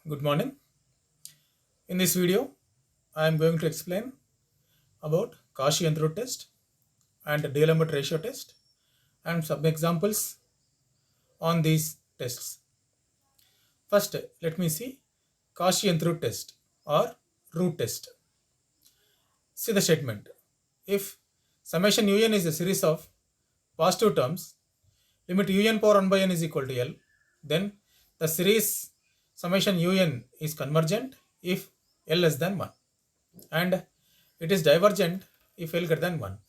Good morning. In this video, I am going to explain about Cauchy and root test and D'Alembert ratio test and some examples on these tests. First, let me see Cauchy and root test or root test. See the statement. If summation un is a series of positive terms, limit un power 1 by n is equal to L, then the series summation un is convergent if L less than 1 and it is divergent if L greater than 1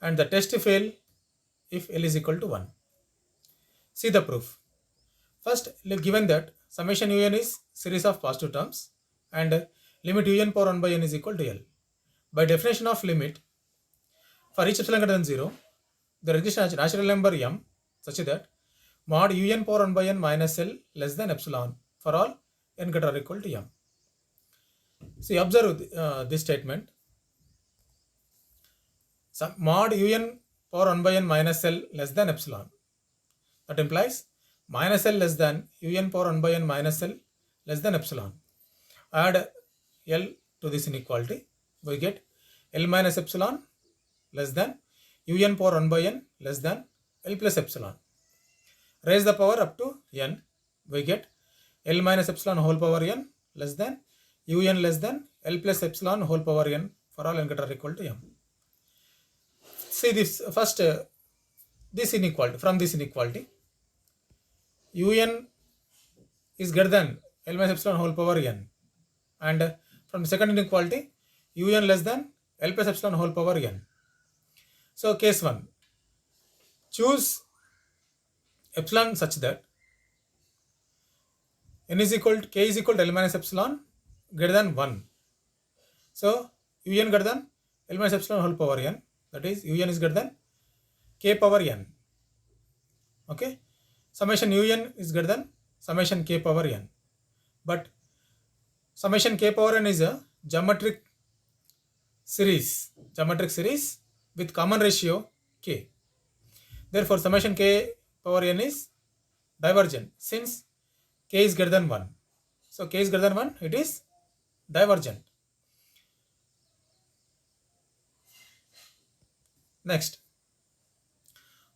and the test fail if L is equal to 1. See the proof. First, given that summation un is series of positive terms and limit un power 1 by n is equal to L. By definition of limit, for each epsilon greater than 0, there exists a natural number m such that mod un power 1 by n minus L less than epsilon for all n greater or equal to m. See, observe this statement. Mod un power 1 by n minus L less than epsilon. That implies minus L less than un power 1 by n minus L less than epsilon. Add L to this inequality. We get L minus epsilon less than un power 1 by n less than L plus epsilon. Raise the power up to n. We get L minus epsilon whole power n less than un less than L plus epsilon whole power n for all n greater or equal to m. See this first, this inequality. From this inequality, un is greater than L minus epsilon whole power n, and from the second inequality, un less than L plus epsilon whole power n. So case 1, choose epsilon such that n is equal to k is equal to L minus epsilon greater than 1. So un greater than L minus epsilon whole power n, that is un is greater than k power n. Okay, summation un is greater than summation k power n, but summation k power n is a geometric series with common ratio k. Therefore, summation k power n is divergent since k is greater than 1. So k is greater than 1, it is divergent. Next,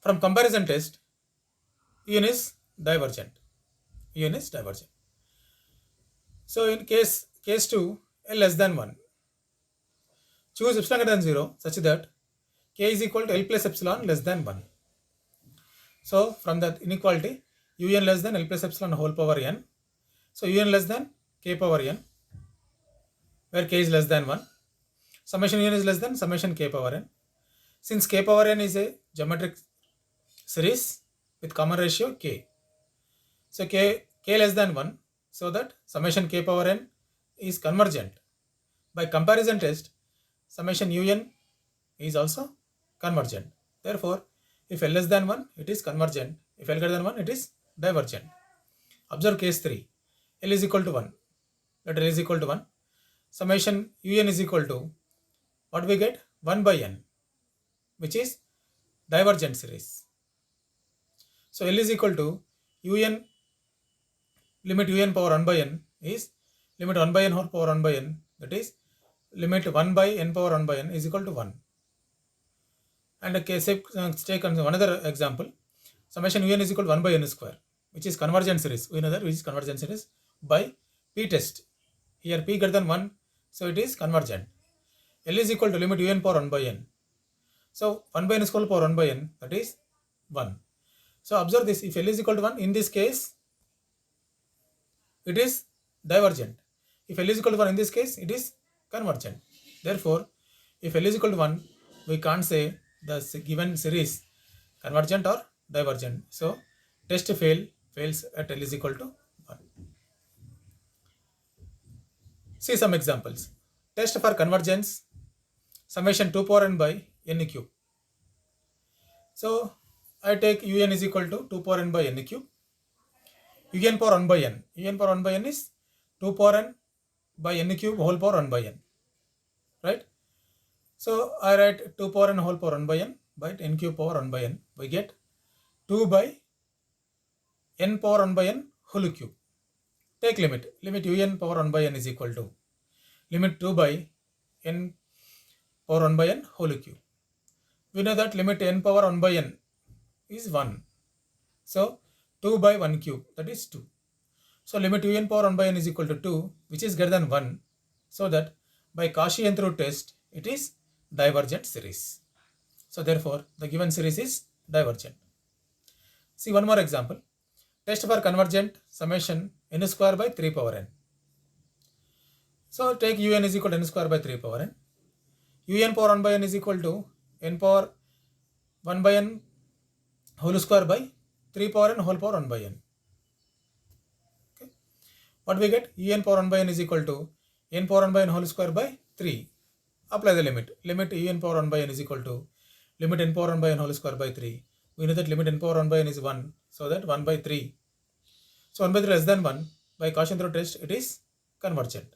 from comparison test, un is divergent. So in case 2, L less than 1, choose epsilon greater than 0 such that k is equal to L plus epsilon less than 1. So from that inequality, un less than L plus epsilon whole power n. So un less than k power n, where k is less than 1. Summation un is less than summation k power n. Since k power n is a geometric series with common ratio k, so k less than 1, so that summation k power n is convergent. By comparison test, summation un is also convergent. Therefore, if L less than 1, it is convergent. If L greater than 1, it is divergent. Observe case 3. L is equal to 1. Let L is equal to 1. Summation un is equal to, what we get? 1 by n, which is divergent series. So L is equal to un, limit un power 1 by n is limit 1 by n whole power 1 by n, that is limit 1 by n power 1 by n is equal to 1. And take another example. Summation un is equal to 1 by n square, which is convergent series. We know that which is convergent series by p test. Here p greater than 1, so it is convergent. L is equal to limit un power 1 by n. So 1 by n is equal to power 1 by n, that is 1. So observe this, if L is equal to 1, in this case, it is divergent. If L is equal to 1, in this case, it is convergent. Therefore, if L is equal to 1, we can't say the given series convergent or divergent. So test fails at L is equal to 1. See some examples. Test for convergence, summation 2 power n by n cube. So I take un is equal to 2 power n by n cube. Un power 1 by n. Un power 1 by n is 2 power n by n cube whole power 1 by n. Right? So I write 2 power n whole power 1 by n by n cube power 1 by n. We get 2 by n power 1 by n whole cube. Take limit un power 1 by n is equal to limit 2 by n power 1 by n whole cube. We know that limit n power 1 by n is 1. So 2 by 1 cube, that is 2. So limit un power 1 by n is equal to 2, which is greater than 1. So that by Cauchy nth root test, it is divergent series. So therefore, the given series is divergent. See one more example. Test for convergent summation n square by 3 power n. So take un is equal to n square by 3 power n. Un power 1 by n is equal to n power 1 by n whole square by 3 power n whole power 1 by n. Okay. What we get? Un power 1 by n is equal to n power 1 by n whole square by 3. Apply the limit. Limit un power 1 by n is equal to limit n power 1 by n whole square by 3. We know that limit n power 1 by n is 1. So that 1 by 3. So 1 by 3 less than 1. By Cauchy nth root test, it is convergent.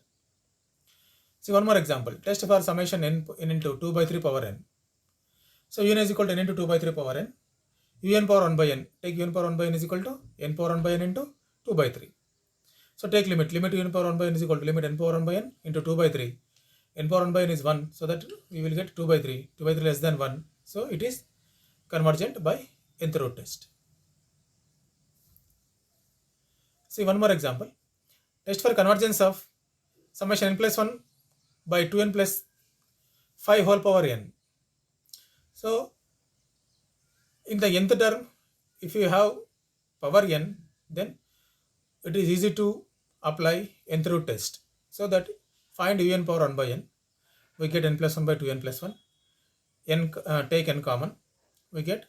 See one more example. Test for summation n into 2 by 3 power n. So un is equal to n into 2 by 3 power n. Un power 1 by n. Take un power 1 by n is equal to n power 1 by n into 2 by 3. So take limit. Limit un power 1 by n is equal to limit n power 1 by n into 2 by 3. N power 1 by n is 1. So that we will get 2 by 3. 2 by 3 less than 1. So it is convergent by nth root test. See one more example. Test for convergence of summation n plus 1 by 2n plus 5 whole power n. So in the nth term, if you have power n, then it is easy to apply nth root test. So that find un power 1 by n. We get n plus 1 by 2n plus 1. Take n common. We get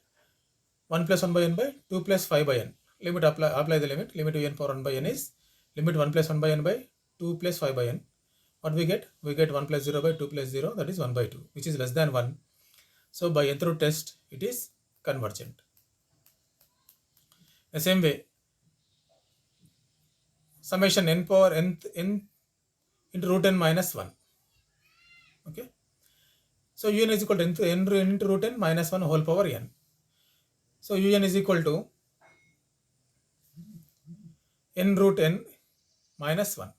1 plus 1 by n by 2 plus 5 by n. Limit apply the limit. Limit un power 1 by n is limit 1 plus 1 by n by 2 plus 5 by n. What we get? We get 1 plus 0 by 2 plus 0, that is 1 by 2, which is less than 1. So by nth root test, it is convergent. The same way, summation n power n into root n minus 1. Okay. So un is equal to n into root n minus 1 whole power n. So un is equal to n root n minus 1.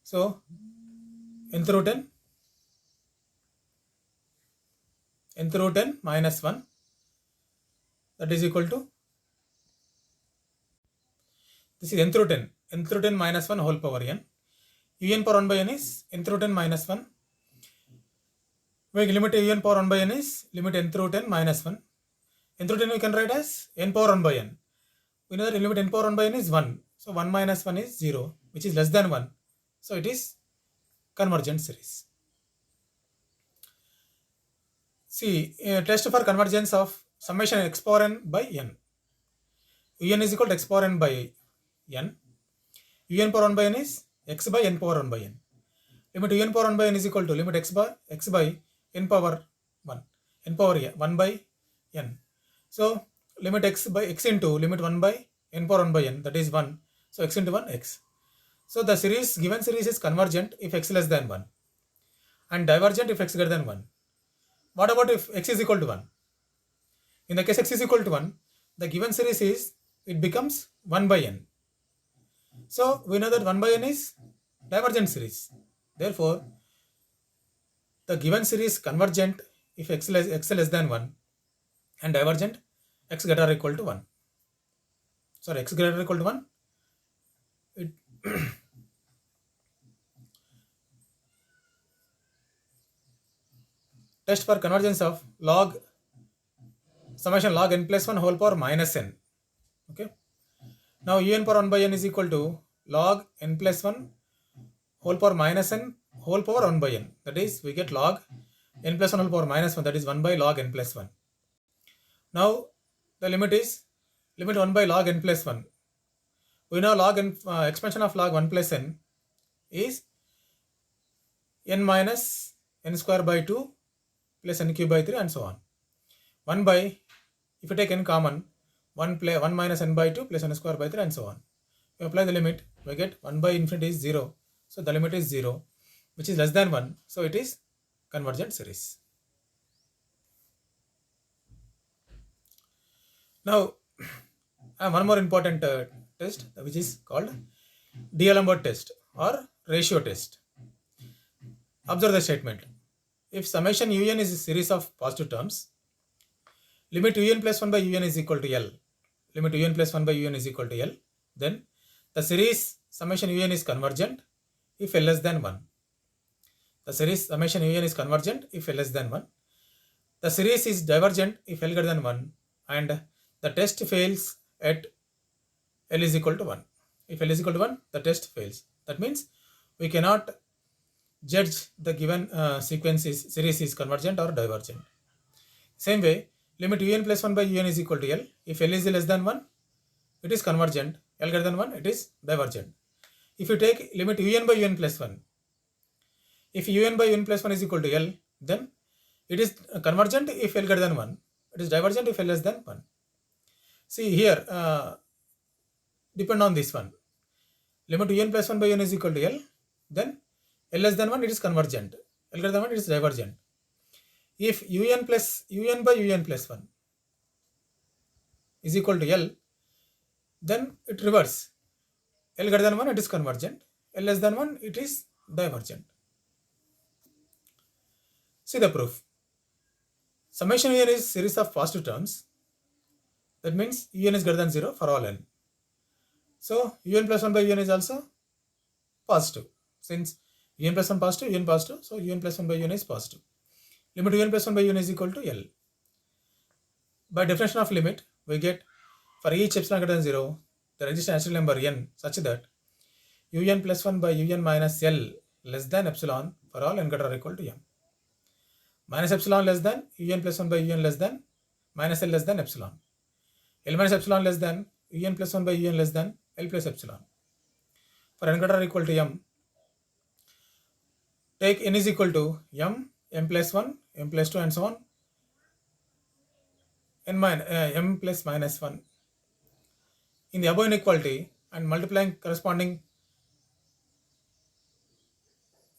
So nth root n minus 1, that is equal to, this is nth root n minus 1 whole power n. Un power 1 by n is nth root n minus 1. We limit un power 1 by n is limit nth root n minus 1. Nth root n we can write as n power 1 by n. We know that limit n power 1 by n is 1. So 1 minus 1 is 0, which is less than 1. So it is convergent series. See, test for convergence of summation x power n by n. Un is equal to x power n by n. Un power 1 by n is x by n power 1 by n. Limit un power 1 by n is equal to limit x by n power 1. N power 1 by n. So limit x by x into limit 1 by n power 1 by n, that is 1. So x into 1 x. So the given series is convergent if x less than 1 and divergent if x greater than 1. What about if x is equal to 1? In the case x is equal to 1, the given series is, it becomes 1 by n. So we know that 1 by n is divergent series. Therefore, the given series convergent if x less than 1 and divergent x greater or equal to 1. Sorry, x greater or equal to 1. Test for convergence of summation log n plus 1 whole power minus n. Okay. Now un power 1 by n is equal to log n plus 1 whole power minus n whole power 1 by n. That is, we get log n plus 1 whole power minus 1, that is 1 by log n plus 1. Now the limit is limit 1 by log n plus 1. We know log n, expansion of log 1 plus n is n minus n square by 2 plus n cube by 3 and so on. 1 by, if you take n common, 1 minus n by 2 plus n square by 3 and so on. You apply the limit, we get 1 by infinity is 0. So the limit is 0, which is less than 1. So it is convergent series. Now, one more important test, which is called D'Alembert test or ratio test. Observe the statement. If summation un is a series of positive terms, limit un plus 1 by un is equal to L. Limit un plus 1 by un is equal to L. Then the series summation un is convergent if L less than 1. The series summation un is convergent if L less than 1. The series is divergent if L greater than 1, and the test fails at L is equal to 1. If L is equal to 1, the test fails. That means we cannot judge the given series is convergent or divergent. Same way, limit un plus 1 by un is equal to L. If L is less than 1, it is convergent. L greater than 1, it is divergent. If you take limit un by un plus 1, if un by un plus 1 is equal to L, then it is convergent if L greater than 1. It is divergent if L less than 1. See here, depend on this one. Limit un plus 1 by un is equal to L, then L less than 1, it is convergent. L greater than 1, it is divergent. If un by un plus 1 is equal to L, then it reverse. L greater than 1, it is convergent. L less than 1, it is divergent. See the proof. Summation un is series of positive terms. That means un is greater than 0 for all n. So un plus 1 by un is also positive. Since un plus 1 positive, un positive, so un plus 1 by un is positive. Limit un plus 1 by un is equal to L. By definition of limit, we get for each epsilon greater than 0, there exists a natural number n such that un plus 1 by un minus L less than epsilon for all n greater or equal to m. Minus epsilon less than un plus 1 by un less than minus L less than epsilon. L minus epsilon less than un plus 1 by un less than L plus epsilon. For n greater or equal to m, take n is equal to m, m plus 1, m plus 2 and so on, m plus minus 1. In the above inequality and multiplying corresponding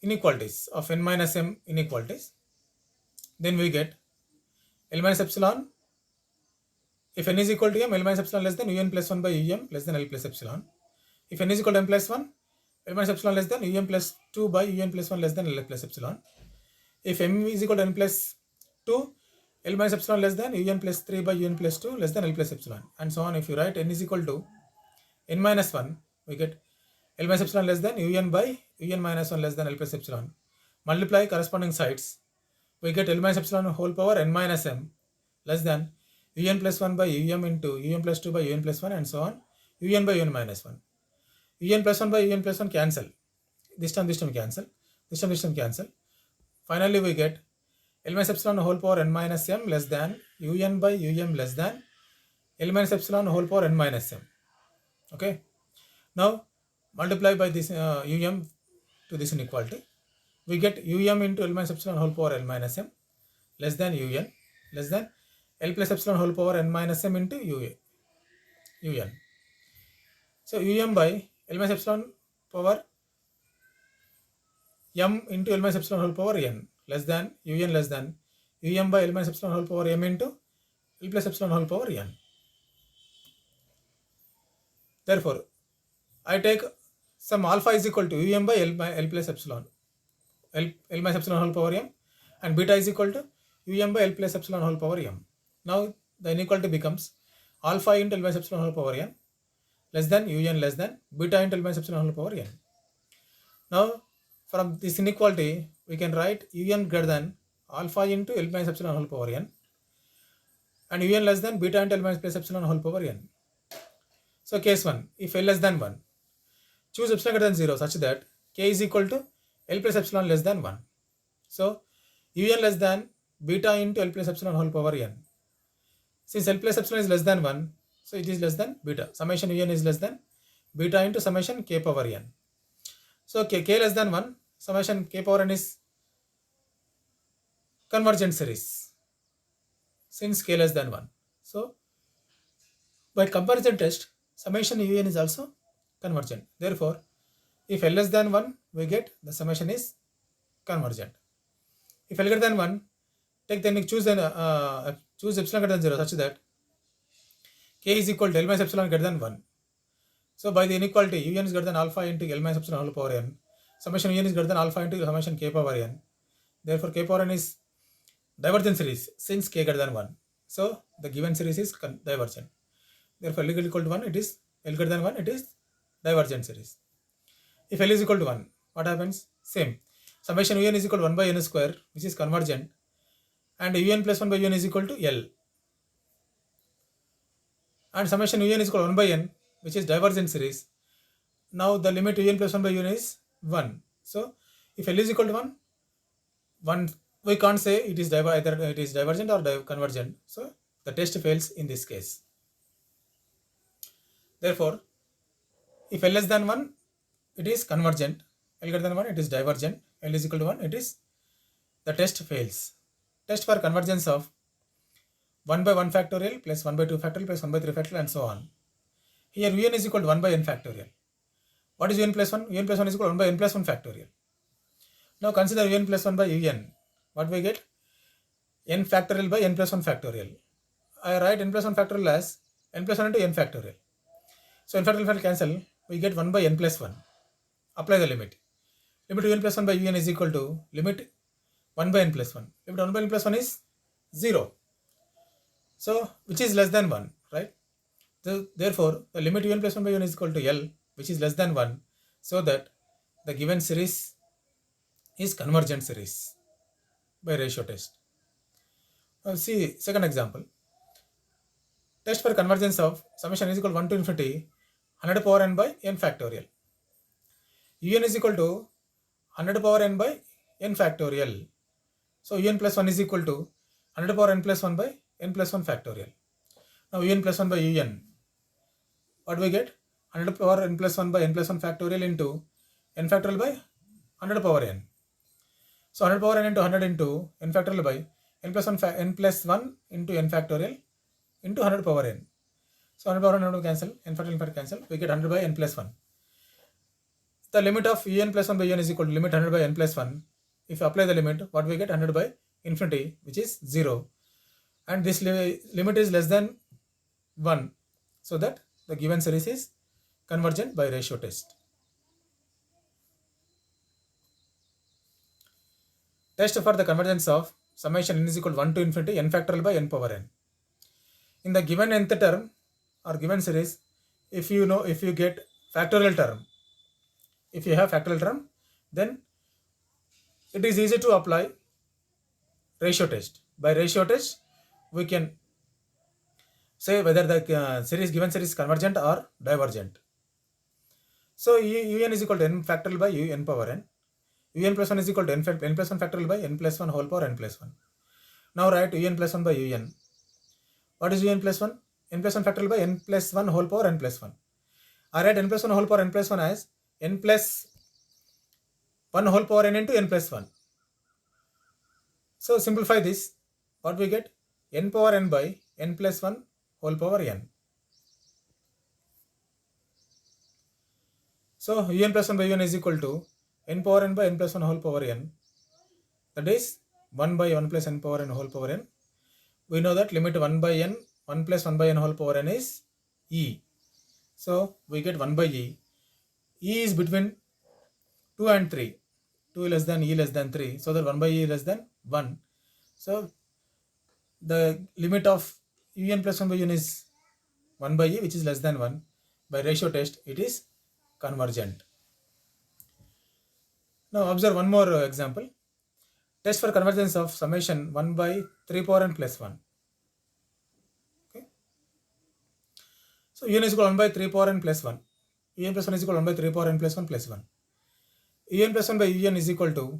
inequalities of n minus m inequalities, then we get L minus epsilon. If n is equal to m, L minus epsilon less than un plus 1 by um less than L plus epsilon. If n is equal to m plus 1, L minus epsilon less than um plus 2 by un plus 1 less than L plus epsilon. If m is equal to n plus 2, L minus epsilon less than un plus 3 by un plus 2 less than L plus epsilon, and so on. If you write n is equal to n minus 1, we get L minus epsilon less than un by un minus 1 less than L plus epsilon. Multiply corresponding sides, we get L minus epsilon whole power n minus m less than un plus 1 by um into un plus 2 by un plus 1 and so on, un by un minus 1. Un plus 1 by un plus 1 cancel. This term cancel. This term cancel. Finally, we get L minus epsilon whole power n minus m less than un by um less than L minus epsilon whole power n minus m. Okay. Now, multiply by this um to this inequality. We get um into L minus epsilon whole power n minus m less than un less than L plus epsilon whole power n minus m into un. So, um by L minus epsilon power m into L minus epsilon whole power n less than um by L minus epsilon whole power m into L plus epsilon whole power n. Therefore, I take some alpha is equal to um by L plus epsilon, L minus epsilon whole power m, and beta is equal to um by L plus epsilon whole power m. Now, the inequality becomes alpha into L minus epsilon whole power n less than un less than beta into L minus epsilon whole power n. Now, from this inequality, we can write un greater than alpha into L minus epsilon whole power n and un less than beta into L minus plus epsilon whole power n. So, case 1, if L less than 1, choose epsilon greater than 0 such that k is equal to L plus epsilon less than 1. So, un less than beta into L plus epsilon whole power n. Since L plus epsilon is less than 1, so it is less than beta. Summation un is less than beta into summation k power n. So, k less than 1, summation k power n is convergent series since k less than 1. So, by comparison test, summation un is also convergent. Therefore, if L less than 1, we get the summation is convergent. If L greater than 1, take then choose epsilon greater than 0 such that k is equal to L minus epsilon greater than 1. So by the inequality un is greater than alpha into L minus epsilon whole power n, summation un is greater than alpha into summation k power n. Therefore k power n is divergent series since k greater than 1. So the given series is divergent. Therefore L equal to 1, it is L greater than 1, it is divergent series. If L is equal to 1, what happens? Same. Summation un is equal to 1 by n square, which is convergent, and un plus 1 by un is equal to L. And summation un is equal to 1 by n, which is divergent series. Now the limit un plus 1 by un is 1. So if L is equal to 1, we can't say it is either it is divergent or convergent. So the test fails in this case. Therefore, if L less than 1, it is convergent. L greater than 1, it is divergent. L is equal to 1, it is the test fails. Test for convergence of 1 by 1 factorial plus 1 by 2 factorial plus 1 by 3 factorial and so on. Here un is equal to 1 by n factorial. What is un plus 1? Un plus 1 is equal to 1 by n plus 1 factorial. Now consider un plus 1 by un. What we get? N factorial by n plus 1 factorial. I write n plus 1 factorial as n plus 1 into n factorial. So n factorial cancel. We get 1 by n plus 1. Apply the limit. Limit un plus 1 by un is equal to limit 1 by n plus 1. Limit 1 by n plus 1 is 0. So which is less than 1, right? So therefore the limit un plus 1 by un is equal to L, which is less than 1, so that the given series is convergent series by ratio test. Now see second example. Test for convergence of summation is equal to 1 to infinity 100 power n by n factorial. Un is equal to 100 power n by n factorial. So un plus 1 is equal to 100 power n plus 1 by n plus 1 factorial. Now un plus 1 by un. What do we get? 100 power n plus 1 by n plus 1 factorial into n factorial by 100 power n. So 100 power n into 100 into n factorial by n plus 1 n plus 1 into n factorial into 100 power n. So 100 power n 100 cancel, n factorial cancel, we get 100 by n plus 1. The limit of un plus 1 by un is equal to limit 100 by n plus 1. If you apply the limit, what we get? 100 by infinity, which is 0. And this limit is less than 1, so that the given series is convergent by ratio test. Test for the convergence of summation n is equal to 1 to infinity n factorial by n power n. In the given nth term or given series, if you get factorial term, if you have factorial term, then it is easy to apply ratio test. By ratio test, we can say whether the given series is convergent or divergent. So un is equal to n factorial by n power n. Un plus 1 is equal to n plus 1 factorial by n plus 1 whole power n plus 1. Now write un plus 1 by un. What is un plus 1? N plus 1 factorial by n plus 1 whole power n plus 1. I write n plus 1 whole power n plus 1 as n plus 1 whole power n into n plus 1. So simplify this. What we get? N power n by n plus 1 whole power n. So un plus 1 by un is equal to n power n by n plus 1 whole power n. That is 1 by 1 plus n power n whole power n. We know that limit 1 by n, 1 plus 1 by n whole power n is e. So we get 1 by e. E is between 2 and 3. 2 less than e less than 3. So that 1 by e less than 1. So the limit of un plus 1 by un is 1 by e, which is less than 1. By ratio test, it is convergent. Now observe one more example. Test for convergence of summation 1 by 3 power n plus 1. Okay. So un is equal to 1 by 3 power n plus 1. Un plus 1 is equal to 1 by 3 power n plus 1 plus 1. Un plus 1 by un is equal to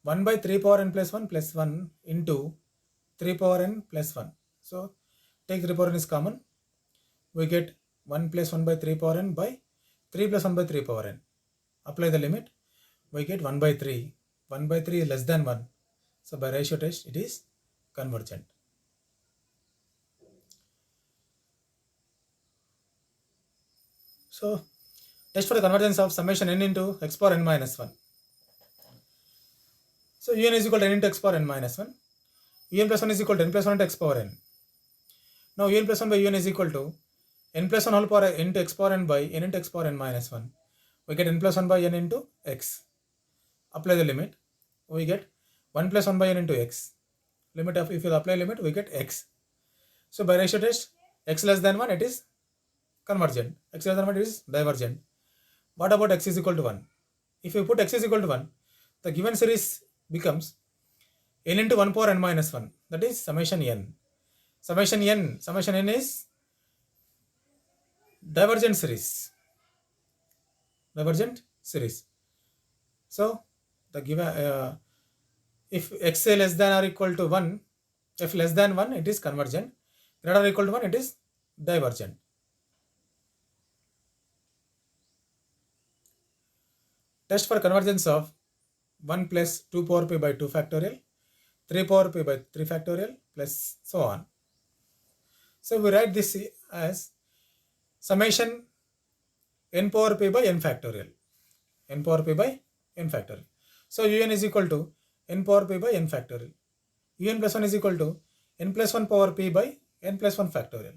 1 by 3 power n plus 1 plus 1 into 3 power n plus 1. So take 3 power n is common. We get 1 plus 1 by 3 power n by 3 plus 1 by 3 power n. Apply the limit. We get 1 by 3. 1 by 3 is less than 1. So by ratio test, it is convergent. So test for the convergence of summation n into x power n minus 1. So un is equal to n into x power n minus 1. Un plus 1 is equal to n plus 1 into x power n. Now un plus 1 by un is equal to n plus 1 whole power into x power n by n into x power n minus 1. We get n plus 1 by n into x. Apply the limit. We get 1 plus 1 by n into x. Limit of, if you apply limit, we get x. So by ratio test, x less than 1, it is convergent. X less than 1, it is divergent. What about x is equal to 1? If you put x is equal to 1, the given series becomes n into 1 power n minus 1. That is summation n. Summation n is divergent series. Divergent series. So the given if x less than or equal to 1, if less than 1, it is convergent. Greater or equal to 1, it is divergent. Test for convergence of 1 plus 2 power p by 2 factorial, 3 power p by 3 factorial, plus so on. So we write this as summation n power p by n factorial. N power p by n factorial. So un is equal to n power p by n factorial. Un plus 1 is equal to n plus 1 power p by n plus 1 factorial.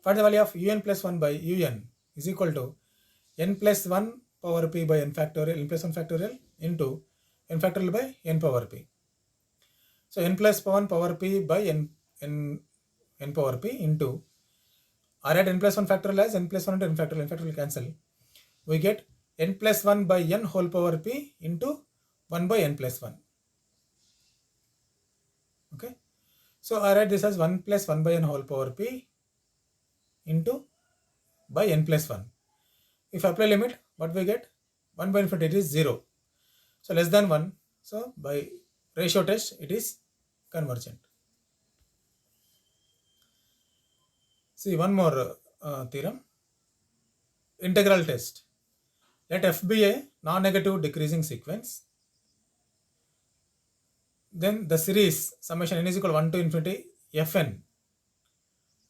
Find the value of un plus 1 by un is equal to n plus 1 power p by n factorial, n plus 1 factorial into n factorial by n power p. So n plus 1 power p by n power p into, or at n plus 1 factorial as n plus 1 into n factorial cancel. We get n plus 1 by n whole power p into 1 by n plus 1. Okay. So I write this as 1 plus 1 by n whole power p into by n plus 1. If I apply limit, what we get? 1 by infinity, it is 0. So less than 1. So by ratio test, it is convergent. See one more theorem. Integral test. Let f be a non-negative decreasing sequence. Then the series summation n is equal to 1 to infinity fn,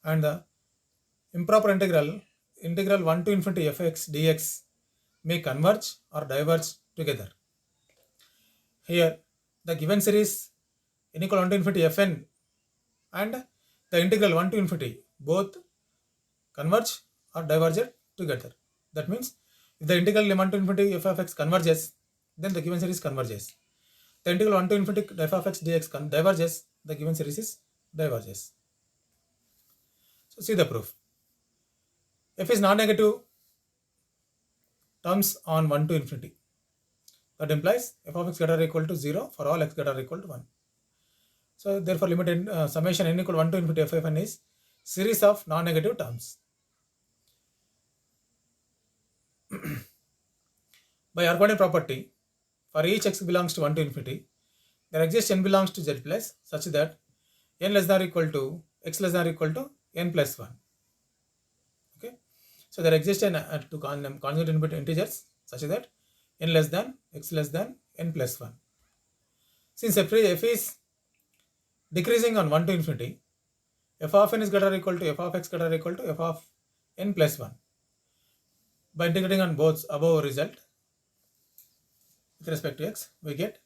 and the improper integral 1 to infinity fx dx may converge or diverge together. Here the given series n equal to 1 to infinity fn and the integral 1 to infinity both converge or diverge together. That means if the integral 1 to infinity f of x converges, then the given series converges. The integral 1 to infinity f of x dx diverges, the given series is diverges. So see the proof. F is non-negative terms on 1 to infinity. That implies f of x greater or equal to 0 for all x greater or equal to 1. So therefore limit in summation n equal to 1 to infinity f of n is series of non-negative terms. By Argonian property, for each x belongs to 1 to infinity, there exists n belongs to z plus such that n less than or equal to x less than or equal to n plus 1. Okay. So there exists two conjugate input integers such that n less than x less than n plus 1. Since f is decreasing on 1 to infinity, f of n is greater or equal to f of x greater or equal to f of n plus 1. By integrating on both above result with respect to x, we get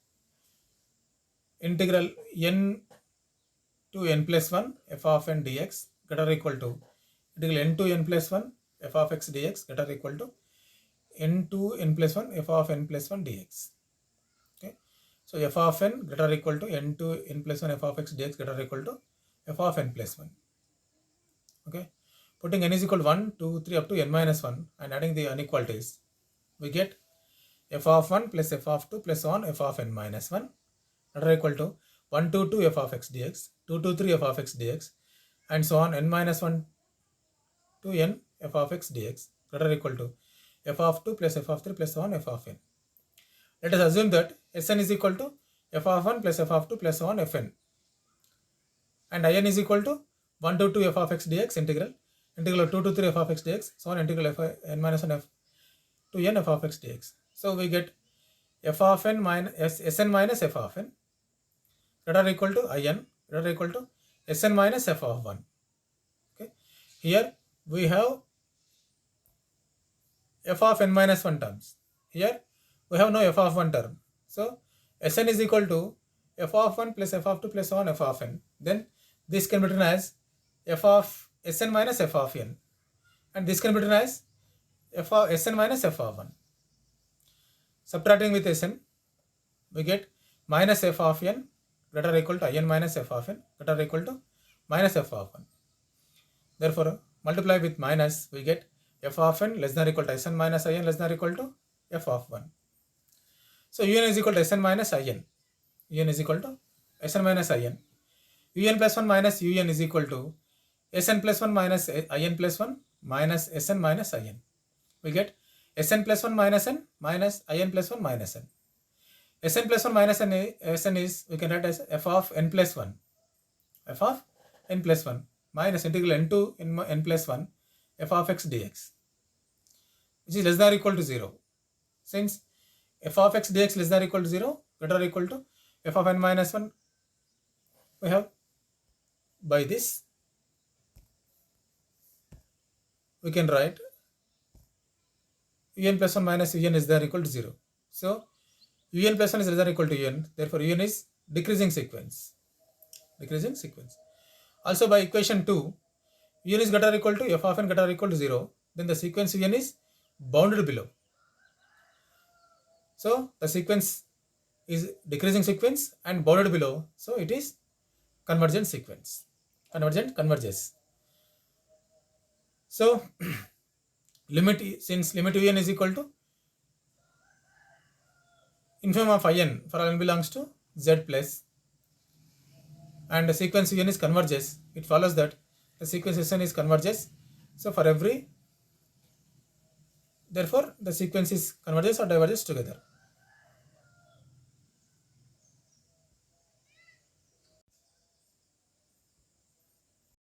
integral n to n plus 1 f of n dx greater or equal to integral n to n plus 1 f of x dx greater or equal to n to n plus 1 f of n plus 1 dx. Okay. So f of n greater or equal to n to n plus 1 f of x dx greater or equal to f of n plus 1. Okay. Putting n is equal to 1, 2, 3 up to n minus 1 and adding the inequalities, we get f of 1 plus f of 2 plus 1 f of n minus 1 greater or equal to 1 to 2 f of x dx, 2 to 3 f of x dx, and so on n minus 1 to n f of x dx greater or equal to f of 2 plus f of 3 plus 1 f of n. Let us assume that Sn is equal to f of 1 plus f of 2 plus 1 fn, and In is equal to 1 to 2 f of x dx integral of 2 to 3 f of x dx, so on integral f n minus 1 f to n f of x dx. So we get f of n minus Sn minus f of n greater or equal to In greater or equal to Sn minus f of 1. Okay. Here we have f of n minus 1 terms. Here we have no f of 1 term. So Sn is equal to f of 1 plus f of 2 plus 1 f of n. Then this can be written as f of Sn minus f of n. and this can be written as f of Sn minus f of 1. Subtracting with Sn, we get minus f of n greater or equal to in minus f of n greater or equal to minus f of 1. Therefore, multiply with minus, we get f of n less than or equal to Sn minus in less than or equal to f of 1. So un is equal to Sn minus in. Un is equal to Sn minus in. Un plus 1 minus un is equal to Sn plus 1 minus in plus 1 minus Sn minus in. We get Sn plus 1 minus n minus in plus 1 minus n. Sn plus 1 minus n, Sn is, we can write as f of n plus 1. F of n plus 1 minus integral n to n plus 1 f of x dx, which is less than or equal to 0. Since f of x dx less than or equal to 0, greater or equal to f of n minus 1, we have, by this, we can write un plus 1 minus un is less than or equal to 0. So, un plus 1 is less than or equal to un, therefore un is decreasing sequence. Decreasing sequence. Also by equation 2, un is greater or equal to f of n greater or equal to 0, then the sequence un is bounded below. So the sequence is decreasing sequence and bounded below, so it is convergent sequence. Convergent converges. So since limit un is equal to infimum of in for all n belongs to z plus, and the sequence un is converges, it follows that the sequence Sn is converges. So for every, therefore the sequence is converges or diverges together.